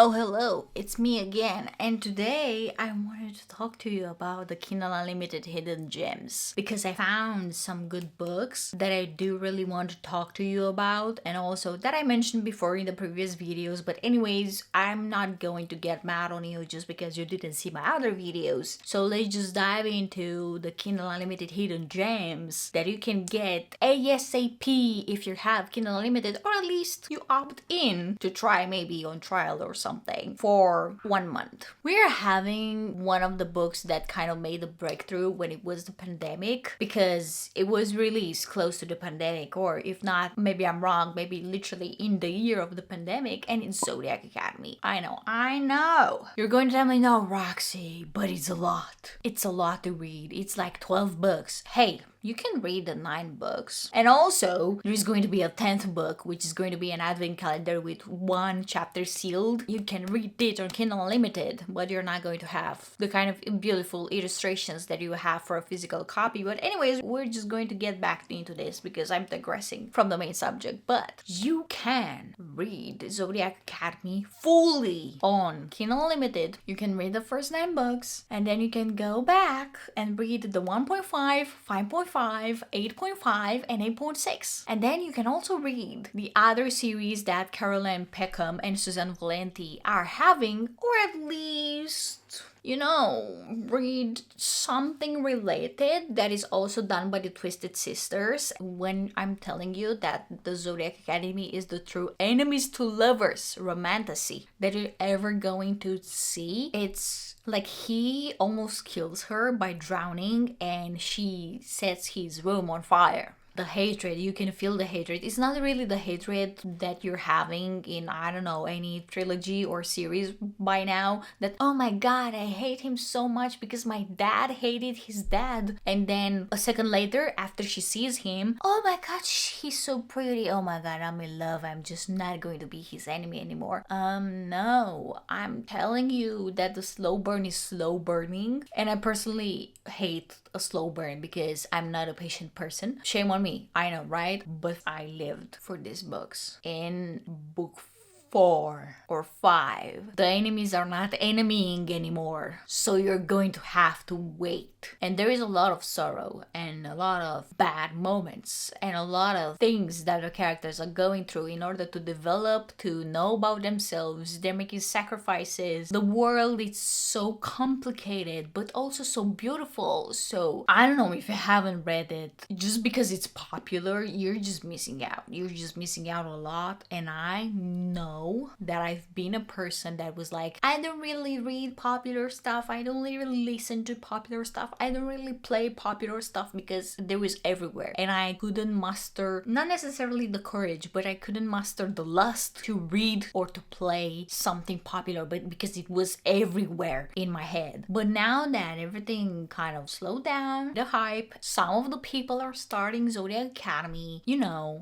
Oh, hello, it's me again, and today I wanted to talk to you about the Kindle Unlimited hidden gems because I found some good books that I do really want to talk to you about, and also that I mentioned before in the previous videos. But, anyways, I'm not going to get mad on you just because you didn't see my other videos. So, let's just dive into the Kindle Unlimited hidden gems that you can get ASAP if you have Kindle Unlimited, or at least you opt in to try maybe on trial or something for 1 month. We're having one of the books that kind of made a breakthrough when it was the pandemic, because it was released close to the pandemic, or if not, maybe I'm wrong, maybe literally in the year of the pandemic, and in Zodiac Academy. I know. You're going to tell me, no, Roxy, but it's a lot. It's a lot to read. It's like 12 books. Hey, you can read the 9 books. And also, there's going to be a 10th book, which is going to be an advent calendar with 1 chapter sealed. You can read it on Kindle Unlimited, but you're not going to have the kind of beautiful illustrations that you have for a physical copy. But anyways, we're just going to get back into this because I'm digressing from the main subject. But you can read Zodiac Academy fully on Kindle Unlimited. You can read the first 9 books, and then you can go back and read the 1.5, 5.5, 8.5, and 8.6. And then you can also read the other series that Caroline Peckham and Suzanne Valenti are having, or at least, read something related that is also done by the Twisted Sisters. When I'm telling you that the Zodiac Academy is the true enemies to lovers romantasy that you're ever going to see, it's like he almost kills her by drowning and she sets his room on fire. The hatred, you can feel the hatred. It's not really the hatred that you're having in, I don't know, any trilogy or series by now, that, oh my god, I hate him so much because my dad hated his dad. And then a second later, after she sees him, oh my god, he's so pretty. Oh my god, I'm in love. I'm just not going to be his enemy anymore. No. I'm telling you that the slow burn is slow burning. And I personally hate a slow burn because I'm not a patient person. Shame on me, I know, right? But I lived for these books. In book 4 or 5, the enemies are not enemying anymore, so you're going to have to wait. And there is a lot of sorrow and a lot of bad moments and a lot of things that the characters are going through in order to develop, to know about themselves. They're making sacrifices. The world is so complicated but also so beautiful. So I don't know, if you haven't read it, just because it's popular, you're just missing out. You're just missing out a lot. And I know that I've been a person that was like, I don't really read popular stuff, I don't really listen to popular stuff, I don't really play popular stuff, because there was everywhere and I couldn't muster, not necessarily the courage, but I couldn't muster the lust to read or to play something popular, but because it was everywhere in my head. But now that everything kind of slowed down, the hype, some of the people are starting Zodiac Academy,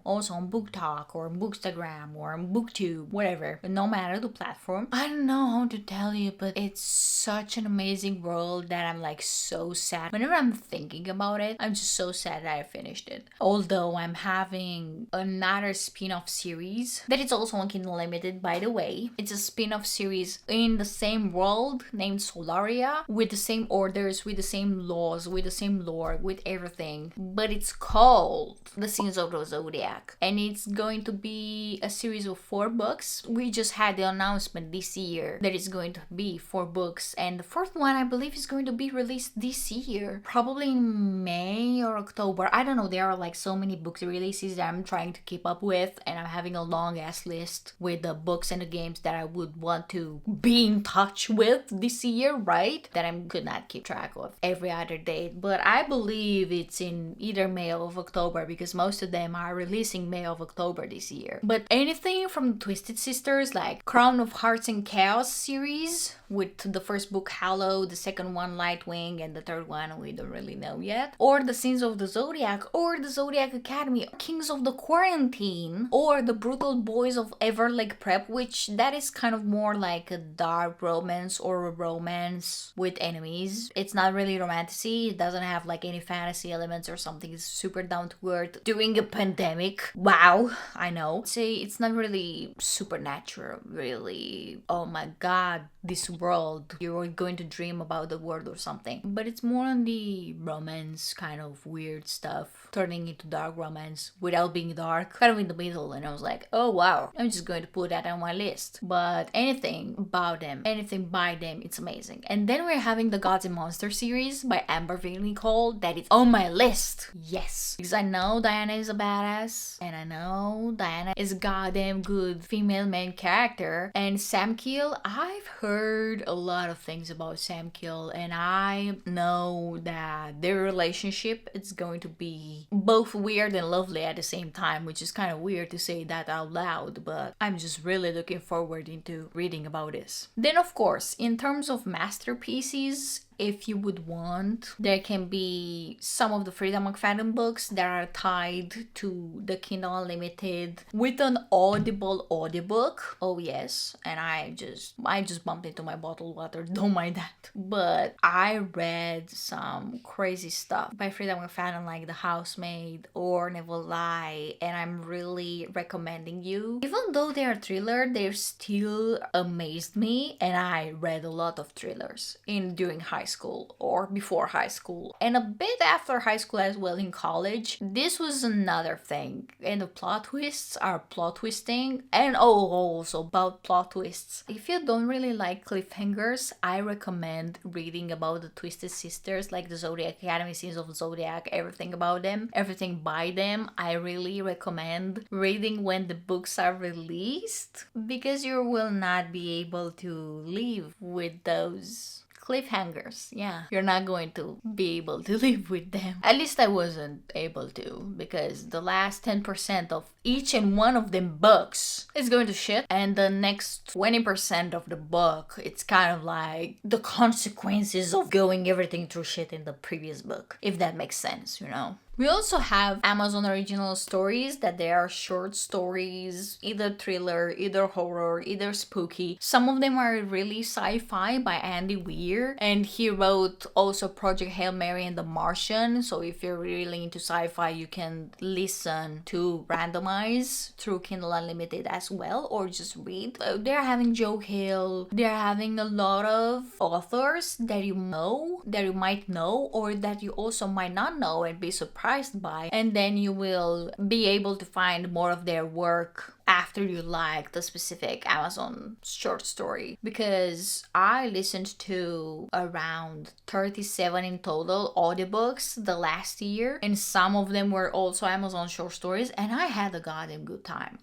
also on Book Talk or Bookstagram or on BookTube, whatever, but no matter the platform. I don't know how to tell you, but it's such an amazing world that I'm like so sad. Whenever I'm thinking about it, I'm just so sad that I finished it. Although I'm having another spin-off series that is also on Kindle Unlimited, by the way. It's a spin-off series in the same world named Solaria, with the same orders, with the same laws, with the same lore, with everything. But it's called The Sins of the Zodiac, and it's going to be a series of 4 books. We just had the announcement this year that it's going to be 4 books, and the 4th one I believe is going to be released this year, probably in May or October. I don't know, there are like so many book releases that I'm trying to keep up with, and I'm having a long ass list with the books and the games that I would want to be in touch with this year, right? That I could not keep track of every other date, but I believe it's in either May or October, because most of them are releasing May or October this year. But anything from Twisted Sisters, like Crown of Hearts and Chaos series, with the first book Hallow, the second one Lightwing, and the third third one we don't really know yet, or The Sins of the Zodiac, or The Zodiac Academy, Kings of the Quarantine, or The Brutal Boys of Everlake Prep, which that is kind of more like a dark romance or a romance with enemies. It's not really romantasy, it doesn't have like any fantasy elements or something. It's super down to earth during a pandemic. Wow, I know. Say it's not really supernatural, really. Oh my god, this world. You're going to dream about the world or something. But it's more on the romance kind of weird stuff, turning into dark romance without being dark, kind of in the middle. And I was like, oh wow, I'm just going to put that on my list. But anything about them, anything by them, it's amazing. And then we're having the Gods and Monsters series by Amber V. Nicole that is on my list. Yes, because I know Diana is a badass, and I know Diana is a goddamn good female main character. And Sam Keel, I've heard a lot of things about Sam Keel, and I know that their relationship is going to be both weird and lovely at the same time, which is kind of weird to say that out loud, but I'm just really looking forward into reading about this. Then of course, in terms of masterpieces, if you would want, there can be some of the Frida McFadden books that are tied to the Kindle Unlimited with an Audible audiobook. Oh yes, and I just bumped into my bottled water, don't mind that. But I read some crazy stuff by Frida McFadden like The Housemaid or Never Lie, and I'm really recommending you. Even though they are thriller, they still amazed me, and I read a lot of thrillers during high school or before high school and a bit after high school as well in college. This was another thing, and the plot twists are plot twisting, and also about plot twists. If you don't really like cliffhangers, I recommend reading about the Twisted Sisters, like the Zodiac Academy, Sins of Zodiac, everything about them, everything by them. I really recommend reading when the books are released, because you will not be able to live with those cliffhangers. Yeah, you're not going to be able to live with them. At least I wasn't able to, because the last 10% of each and one of them books is going to shit, and the next 20% of the book, it's kind of like the consequences of going everything through shit in the previous book, if that makes sense, you know. We also have Amazon original stories that they are short stories, either thriller, either horror, either spooky. Some of them are really sci-fi by Andy Weir, and he wrote also Project Hail Mary and The Martian. So if you're really into sci-fi, you can listen to Randomize through Kindle Unlimited as well, or just read. They're having Joe Hill, they're having a lot of authors that you know, that you might know, or that you also might not know and be surprised by, and then you will be able to find more of their work after you like the specific Amazon short story. Because I listened to around 37 in total audiobooks the last year, and some of them were also Amazon short stories, and I had a goddamn good time.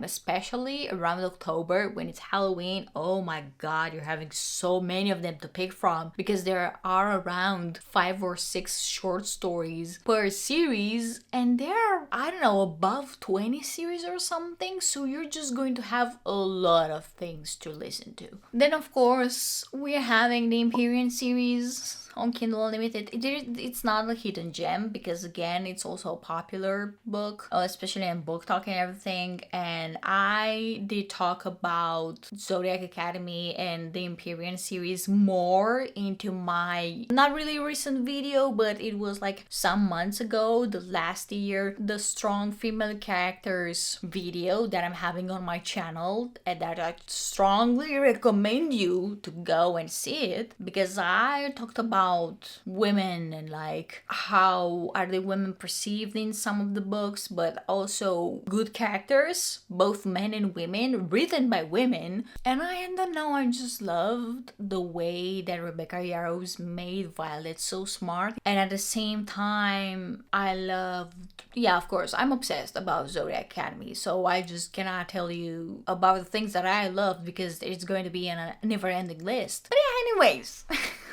Especially around October when it's Halloween. Oh my god, you're having so many of them to pick from, because there are around 5 or 6 short stories per series, and there are, I don't know, above 20 series or something, so you're just going to have a lot of things to listen to. Then of course we're having the Empyrean series on Kindle Unlimited. It's not a hidden gem, because again, it's also a popular book, especially on Book Talk and everything. And I did talk about Zodiac Academy and the Empyrean series more into my not really recent video, but it was like some months ago, the last year, the strong female characters video that I'm having on my channel, and that I strongly recommend you to go and see it, because I talked about women and like how are the women perceived in some of the books, but also good characters, both men and women, written by women. And I don't know, I just loved the way that Rebecca Yarros made Violet so smart, and at the same time I loved, yeah, of course I'm obsessed about Zodiac Academy, so I just cannot tell you about the things that I loved, because it's going to be in a never-ending list. But yeah, anyways,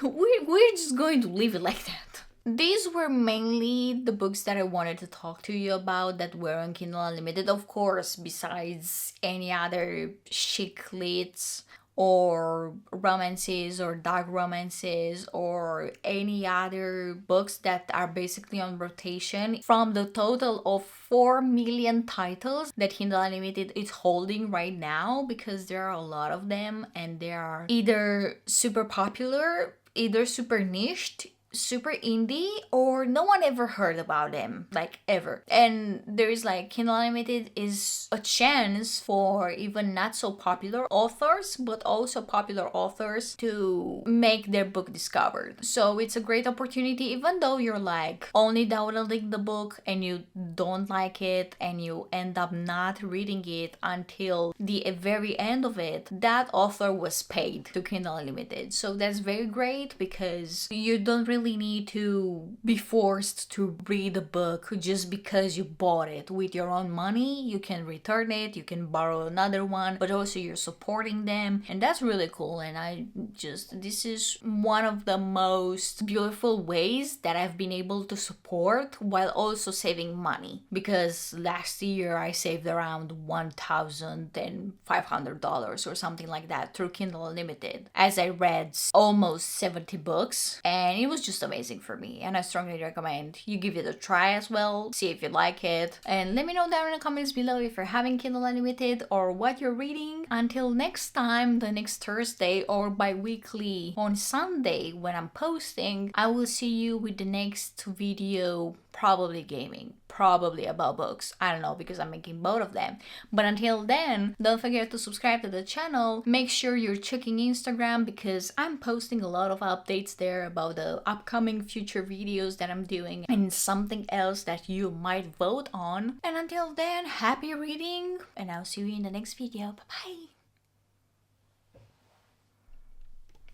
we're just going to leave it like that. These were mainly the books that I wanted to talk to you about that were on Kindle Unlimited, of course, besides any other chick lit or romances or dark romances or any other books that are basically on rotation from the total of 4 million titles that Kindle Unlimited is holding right now, because there are a lot of them and they are either super popular, either super niched, super indie, or no one ever heard about them, like ever. And there is like Kindle Unlimited is a chance for even not so popular authors, but also popular authors to make their book discovered. So it's a great opportunity, even though you're like only downloading the book and you don't like it and you end up not reading it until the very end of it. That author was paid to Kindle Unlimited. So that's very great, because you don't really need to be forced to read a book just because you bought it with your own money. You can return it, you can borrow another one, but also you're supporting them, and that's really cool. And this is one of the most beautiful ways that I've been able to support while also saving money, because last year I saved around $1,500 or something like that through Kindle Unlimited, as I read almost 70 books, and it was just amazing for me, and I strongly recommend you give it a try as well. See if you like it, and let me know down in the comments below if you're having Kindle Unlimited or what you're reading. Until next time, the next Thursday or bi-weekly on Sunday when I'm posting, I will see you with the next video, probably gaming, probably about books. I don't know, because I'm making both of them. But until then, don't forget to subscribe to the channel. Make sure you're checking Instagram, because I'm posting a lot of updates there about the upcoming future videos that I'm doing and something else that you might vote on. And until then, happy reading, and I'll see you in the next video. Bye bye.